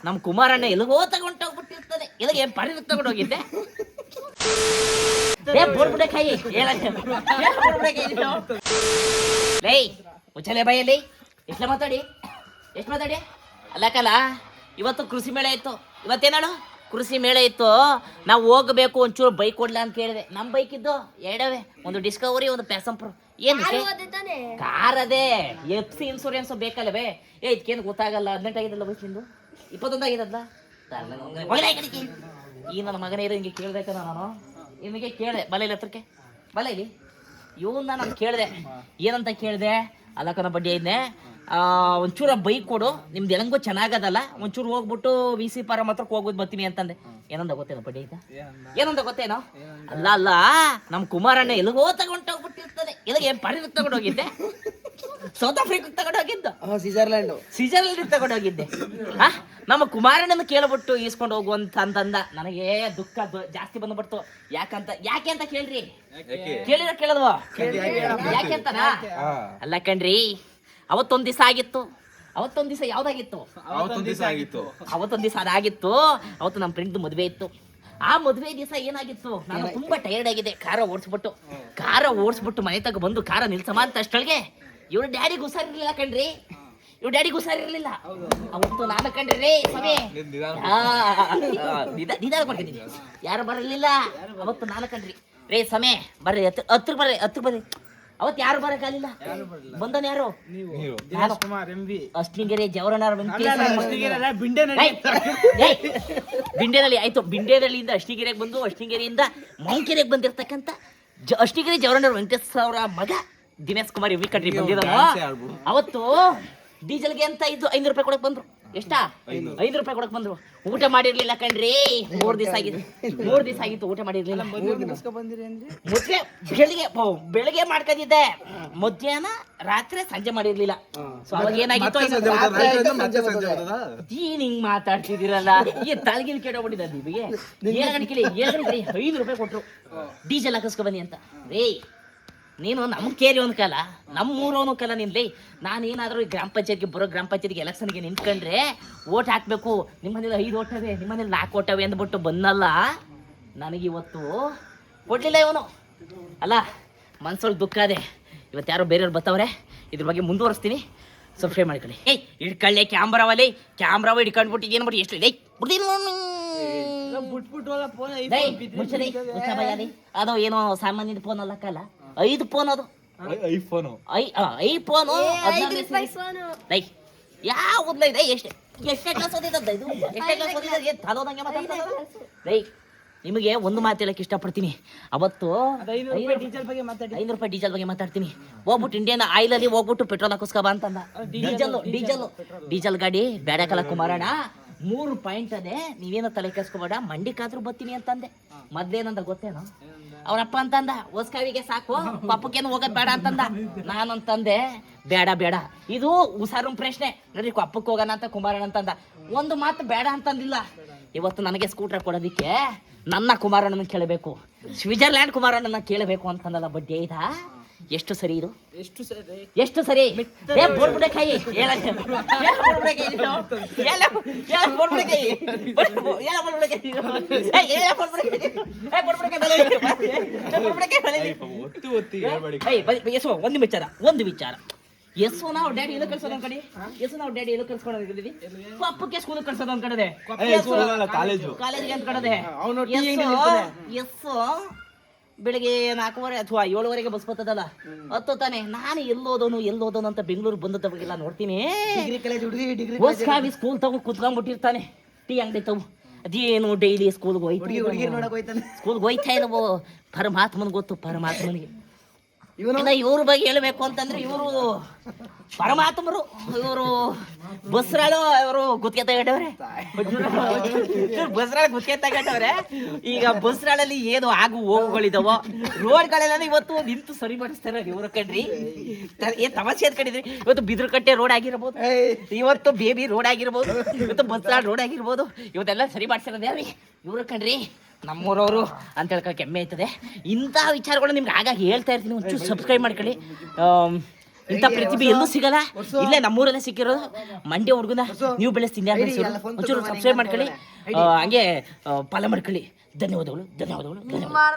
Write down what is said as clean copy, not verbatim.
ನಮ್ಮ ಕುಮಾರಣ್ಣ ಎಲ್ಲಿಗೋ ತಗೊಂಡೋಗ್ಬಿಟ್ಟಿರ್ತದೆ. ಎಲ್ಲಿಗೆ ಪರಿ ತಗೊಂಡೋಗಿದ್ದೆ ಬೋಡ್ಬಿಡಕಾಯಿ ಲೈ ಮುಚ್ಚಲೆ ಬೈಯಲ್ಲಿ ಎಷ್ಟು ಮಾತಾಡಿ ಅಲ್ಲಕಲ್ಲ. ಇವತ್ತು ಕೃಷಿ ಮೇಳ ಇತ್ತು. ಇವತ್ತೇನಾಳು ಕೃಷಿ ಮೇಳ ಇತ್ತು. ನಾವು ಹೋಗಬೇಕು, ಒಂಚೂರು ಬೈಕ್ ಕೊಡ್ಲ ಅಂತ ಕೇಳಿದೆ. ನಮ್ಮ ಬೈಕ್ ಇದ್ದು ಎರಡವೇ, ಒಂದು ಡಿಸ್ಕವರಿ, ಒಂದು ಪ್ಯಾಸನ್ ಪ್ರೋ. ಏನಕ್ಕೆ ಕಾರ್ ಅದೇ FC ಇನ್ಸೂರೆನ್ಸ್ ಬೇಕಲ್ಲವೇ? ಇದಕ್ಕೇನು ಗೊತ್ತಾಗಲ್ಲ. 18 ಆಗಿದಲ್ಲ ವಯಸ್ಸಿಂದು, 21 ಆಗಿದಲ್ಲ. ಈ ನನ್ನ ಮಗನೇ ಇರೋ ಹಿಂಗೆ ಕೇಳ್ಬೇಕಲ್ಲ. ನಾನು ನಿಮಗೆ ಕೇಳಿದೆ ಬಲ ಇಲ್ಲಿ ಹತ್ರಕ್ಕೆ ಬಲ ಇಲ್ಲಿ ಇವನ್ನ ನಾನು ಕೇಳಿದೆ. ಏನಂತ ಕೇಳಿದೆ? ಅಲ್ಲಕ್ಕನ ಬಡ್ಡಿ ಐದ್ನೆ, ಒಂಚೂರ ಬೈಕ್ ಕೊಡು, ನಿಮ್ದು ಹೆಂಗೋ ಚೆನ್ನಾಗದಲ್ಲ, ಒಂಚೂರು ಹೋಗ್ಬಿಟ್ಟು VC ಪಾರಮ್ ಹತ್ರಕ್ಕೆ ಹೋಗೋದು ಬರ್ತೀನಿ ಅಂತಂದೆ. ಏನಂದ ಗೊತ್ತೇನೋ ಬಡ್ಡಿ ಆಯ್ತಾ? ಏನಂದ ಗೊತ್ತೇನೋ? ಅಲ್ಲ ನಮ್ಮ ಕುಮಾರಣ್ಣ ಎಲ್ಲಿಗೋ ತಗೊಂಡೋಗ್ಬಿಟ್ಟಿರ್ತದೆ. ಎಲ್ಲಿಗೆ ಪರಿ ತಗೊಂಡೋಗಿದ್ದೆ? ಸೌತ್ ಆಫ್ರಿಕಾ ತಗೊಂಡೋಗಿದ್ದು, ಸ್ವಿಟ್ಜರ್ಲ್ಯಾಂಡ್ ತಗೊಂಡೋಗಿದ್ದೆ. ನಮ್ಮ ಕುಮಾರಣ್ಣನ ಕೇಳ್ಬಿಟ್ಟು ಈಸ್ಕೊಂಡು ಹೋಗುವಂತ ಅಂತಂದ. ನನಗೆ ದುಃಖ ಜಾಸ್ತಿ ಬಂದ್ಬಿಡ್ತು. ಯಾಕೆ ಅಂತ ಕೇಳ್ರಿ, ಕೇಳೋದು ಯಾಕೆ ಅಂತನಾ? ಅಲ್ಲ ಕಣ್ರಿ, ಅವತ್ತೊಂದ್ ದಿವಸ ಆಗಿತ್ತು. ಅವತ್ತೊಂದ್ ದಿವಸ ಯಾವ್ದಾಗಿತ್ತು? ಅವತ್ತೊಂದ್ ದಿವಸ ಅದಾಗಿತ್ತು. ಅವತ್ತು ನಮ್ಮ ಫ್ರೆಂಡ್ ಮದುವೆ ಇತ್ತು. ಆ ಮದುವೆ ದಿವಸ ಏನಾಗಿತ್ತು, ನಾನು ತುಂಬಾ ಟೈರ್ಡ್ ಆಗಿದೆ. ಕಾರ ಓಡಿಸ್ಬಿಟ್ಟು ಮನೆ ತಗ ಬಂದು ಕಾರ ನಿಲ್ಸಮ ಅಂತ ಅಷ್ಟೊಳಗೆ ಇವ್ರ ಡ್ಯಾಡಿಗೆ ಹುಷಾರಿರ್ಲಿಲ್ಲ ಕಣ್ರಿ. ಅವತ್ತು ನಾನು ಕಂಡ್ರಿ ರೇ ಸಮಯ ನಿಧಾನ ಮಾಡ್ತಿದ್ದೀನಿ. ಯಾರು ಬರಲಿಲ್ಲ ಅವತ್ತು. ನಾನು ಕಂಡ್ರಿ ರೇ ಸಮಯ ಬರ್ರಿ, ಹತ್ರ ಬರ್ರಿ. ಅವತ್ತು ಯಾರು ಬರಕ್ಕಾಗಲಿಲ್ಲ. ಬಂದನ್ ಯಾರು? ಅಷ್ಟಿಂಗೆರೆ ಜವರನಾರ ಬಿಂಡೆನಲ್ಲಿ ಆಯ್ತು. ಬಿಂಡೆನಲ್ಲಿಂದ ಅಷ್ಟಿಗೆರೆಗೆ ಬಂದು, ಅಷ್ಟಿಗೆರೆಯಿಂದ ಮೌಂಕೆರೆಗೆ ಬಂದಿರ್ತಕ್ಕಂಥ ಅಷ್ಟಿಗೆರೆ ಜವರನಾರ ವೆಂಕಟೇಶ್ ಅವರ ಮಗ ದಿನೇಶ್ ಕುಮಾರ್ ಇವಿ ಕಣ್ರಿ ಬಂದಿದ್ದಾನ. ಅವತ್ತು ಡೀಸೆಲ್ಗೆ ಅಂತ 500 ರೂಪಾಯಿ ಕೊಡಕ್ ಬಂದ್ರು. ಎಷ್ಟಾ? 5 ರೂಪಾಯಿ ಕೊಡಕ್ ಬಂದ್ರು. ಊಟ ಮಾಡಿರ್ಲಿಲ್ಲ ಕಣ್ರಿ. 3 ದಿವಸ ಆಗಿತ್ತು ಊಟ ಮಾಡಿರ್ಲಿಲ್ಲ. ಬೆಳಿಗ್ಗೆ ಮಾಡ್ಕೊಂಡಿದ್ದೆ, ಮಧ್ಯಾಹ್ನ ರಾತ್ರಿ ಸಂಜೆ ಮಾಡಿರ್ಲಿಲ್ಲ. ಸೊ ಅವಾಗ ಏನಾಗಿತ್ತು? ಹಿಂಗ್ ಮಾತಾಡ್ತಿದ್ದೀರಲ್ಲ, ಈ ತಲೆಗಿಲ್ ಕೆಡೋಗ್ಬಿಟ್ಟಿದ್ದ ನಿಮಗೆ. 5 ರೂಪಾಯಿ ಕೊಟ್ರು ಡೀಸೆಲ್ ಹಾಕಿಸ್ಕೊ ಬನ್ನಿ ಅಂತ. ರೇ ನೀನು ನಮ್ಮ ಕೇರಿ ಒಂದು ಕಾಲ, ನಮ್ಮೂರವನು ಕಾಲ ನಿನ್ಲಿ. ನಾನೇನಾದರೂ ಈ ಗ್ರಾಮ ಪಂಚಾಯತ್ಗೆ ಎಲೆಕ್ಷನ್ಗೆ ನಿಂತ್ಕೊಂಡ್ರೆ ಓಟ್ ಹಾಕ್ಬೇಕು. ನಿಮ್ಮ ಮನೇಲಿ 5 ಓಟವೆ, ನಿಮ್ಮ ಮನೇಲಿ 4 ಓಟವೆ ಅಂದ್ಬಿಟ್ಟು ಬಂದಲ್ಲ. ನನಗಿವತ್ತು ಕೊಡ್ಲಿಲ್ಲ ಇವನು. ಅಲ್ಲ ಮನ್ಸೊಳಗೆ ದುಃಖ ಅದೇ. ಇವತ್ತು ಯಾರೋ ಬೇರೆಯವ್ರು ಬರ್ತಾವ್ರೆ. ಇದ್ರ ಬಗ್ಗೆ ಮುಂದುವರಿಸ್ತೀನಿ. ಸಬ್ಸ್ಕ್ರೈಬ್ ಮಾಡ್ಕೊಳ್ಳಿ. ಇಡ್ಕೊಳ್ಳಿ ಕ್ಯಾಮ್ರಾವಲ್ಲಿ ಹಿಡ್ಕೊಂಡ್ಬಿಟ್ಟು ಏನು ಬಿಟ್ಟು ಎಷ್ಟು ಅದು ಏನೋ ಸಾಮಾನ್ಯದ ಫೋನ್ ಅಲ್ಲಕ್ಕಲ್ಲ, 5 ಫೋನ್. ಅದು ಐಫೋನು ಯಾವ್ದು ಎಷ್ಟೇ ಕ್ಲಾಸ್ ಓದಿದ್ದದ್ದು ಇದು? ಎಷ್ಟೇ ಕ್ಲಾಸ್ ಓದಿದ್ದ ತಲೋದಂಗೆ ಮಾತಾಡ್ತಾರೆ. ನಿಮಗೆ ಒಂದು ಮಾತು ಹೇಳಕ್ಕೆ ಇಷ್ಟಪಡ್ತೀನಿ. ಅವತ್ತು 500 ರೂಪಾಯಿ ಡೀಸೆಲ್ ಬಗ್ಗೆ ಮಾತಾಡ್ತೀನಿ. ಹೋಗ್ಬಿಟ್ಟು ಇಂಡಿಯನ್ ಆಯಿಲ್ ಅಲ್ಲಿ ಹೋಗ್ಬಿಟ್ಟು ಪೆಟ್ರೋಲ್ ಹಾಕಿಸ್ಕೊ ಬಾ ಅಂತಂದ. ಡೀಸೆಲ್ ಗಾಡಿ ಬೇಡಕಲ್ಲ ಕುಮಾರಣ್ಣ, 3 ಪಾಯಿಂಟ್ ಅದೇ, ನೀವೇನೋ ತಲೆ ಕೆಸ್ಕೋಬೇಡ, ಮಂಡಿಕಾದ್ರೂ ಬರ್ತೀನಿ ಅಂತಂದೆ. ಮೊದ್ಲೇನಂದ ಗೊತ್ತೇನೋ? ಅವ್ರಪ್ಪ ಅಂತಂದ ಹೊಸ್ಕಾವಿಗೆ ಸಾಕು, ಪಪ್ಪಕ್ಕೇನು ಹೋಗೋದ್ ಬೇಡ ಅಂತಂದ. ನಾನಂತಂದೆ ಬೇಡ ಇದು ಹುಷಾರು ಪ್ರಶ್ನೆ ನಡ್ರಿ, ಪಪ್ಪಕ್ಕೆ ಹೋಗೋಣ ಅಂತ ಕುಮಾರಣ್ಣ ಅಂತಂದ. ಒಂದು ಮಾತು ಬೇಡ ಅಂತಂದಿಲ್ಲ. ಇವತ್ತು ನನಗೆ ಸ್ಕೂಟರ್ ಕೊಡೋದಿಕ್ಕೆ ನನ್ನ ಕುಮಾರಣ್ಣನ ಕೇಳಬೇಕು, ಸ್ವಿಟ್ಜರ್ಲ್ಯಾಂಡ್ ಕುಮಾರಣ್ಣನ ಕೇಳಬೇಕು ಅಂತಂದಲ್ಲ. ಬಡ್ಡಿ ಐದಾ? ಎಷ್ಟು ಸರಿ ಇದು? ಎಷ್ಟು ಸರಿ? ಬೋಡ್ಬಿಡಕಾಯಿ ಒಂದು ವಿಚಾರ. ಎಸ್ಸು ನಾವು ಡ್ಯಾಡಿ ಎಲ್ಲೋ ಕಳ್ಸೋದು ಒಂದ್ ಕಡೆ, ಪಪ್ಪಕ್ಕೆ ಸ್ಕೂಲ್ ಕಳ್ಸೋದು ಒಂದ್ ಕಡೆ, ಕಾಲೇಜ್ಗೆ ಅಂತ ಕಡೆ. ಎಸ್ಸು ಬೆಳಿಗ್ಗೆ 4:15 ಅಥವಾ 7:15 ಬಸ್ ಬರ್ತದಲ್ಲ, ಹತ್ತು ತಾನೆ. ನಾನು ಎಲ್ಲೋದೋನು ಅಂತ ಬೆಂಗಳೂರು ಬಂದದ ಬಗ್ಗೆಲ್ಲ ನೋಡ್ತೀನಿ. ಸ್ಕೂಲ್ ತಗೊಂಡು ಕುತ್ಕೊಂಡ್ಬಿಟ್ಟಿರ್ತಾನೆ, ಟೀ ಅಂಗಡಿ ತಗೋ. ಅದೇನು ಡೈಲಿ ಸ್ಕೂಲ್ಗೆ ಹೋಯ್ತಾ ಇಲ್ಲವೋ ಪರಮಾತ್ಮನ್ ಗೊತ್ತು. ಪರಮಾತ್ಮನಿಗೆ ಇವ್ರ ಬಗ್ಗೆ ಹೇಳ್ಬೇಕು ಅಂತಂದ್ರೆ ಇವರು ಪರಮಾತ್ಮರು. ಇವರು ಬಸ್ರಾಳು, ಇವರು ಗುತ್ತಿಗೆ ತಗೊಂಡವ್ರೆ. ಈಗ ಬಸ್ರಾಳಲ್ಲಿ ಏನು ಆಗು ಹೋಗುಗಳಿದಾವೋ, ರೋಡ್ಗಳೆಲ್ಲ ಇವತ್ತು ನಿಂತು ಸರಿ ಮಾಡಿಸ್ತಾರೆ ಇವ್ರ ಕಣ್ರಿ. ಏನ್ ತಮಾಷೆ ಅಂದ್ಕೊಂಡಿದ್ರಿ? ಇವತ್ತು ಬಿದ್ರಕಟ್ಟೆ ರೋಡ್ ಆಗಿರ್ಬೋದು, ಇವತ್ತು ಬೇಬಿ ರೋಡ್ ಆಗಿರ್ಬೋದು, ಇವತ್ತು ಬಸ್ರಾಳ್ ರೋಡ್ ಆಗಿರ್ಬೋದು, ಇವತ್ತೆಲ್ಲ ಸರಿ ಮಾಡಿಸಿರೋದು ಯಾರು? ಇವ್ರ ಕಣ್ರಿ ನಮ್ಮೂರವರು ಅಂತ ಹೇಳ್ಕೊಳಕ್ಕೆ ಹೆಮ್ಮೆ ಆಯ್ತದೆ. ಇಂಥ ವಿಚಾರಗಳು ನಿಮ್ಗೆ ಆಗಾಗ ಹೇಳ್ತಾ ಇರ್ತೀನಿ. ಒಂಚೂರು ಸಬ್ಸ್ಕ್ರೈಬ್ ಮಾಡ್ಕೊಳ್ಳಿ. ಇಂಥ ಪ್ರತಿಭೆ ಎಲ್ಲೂ ಸಿಗಲ್ಲ. ಇಲ್ಲೇ ನಮ್ಮೂರಲ್ಲೇ ಸಿಕ್ಕಿರೋದು. ಮಂಡ್ಯ ಹುಡುಗನ ನೀವು ಬೆಳೆಸ್ತೀನಿ ಯಾರು ಬೆಳೆಸಿರೋದು? ಒಂಚೂರು ಸಬ್ಸ್ಕ್ರೈಬ್ ಮಾಡ್ಕೊಳ್ಳಿ, ಹಂಗೆ ಫಾಲೋ ಮಾಡ್ಕೊಳ್ಳಿ. ಧನ್ಯವಾದಗಳು.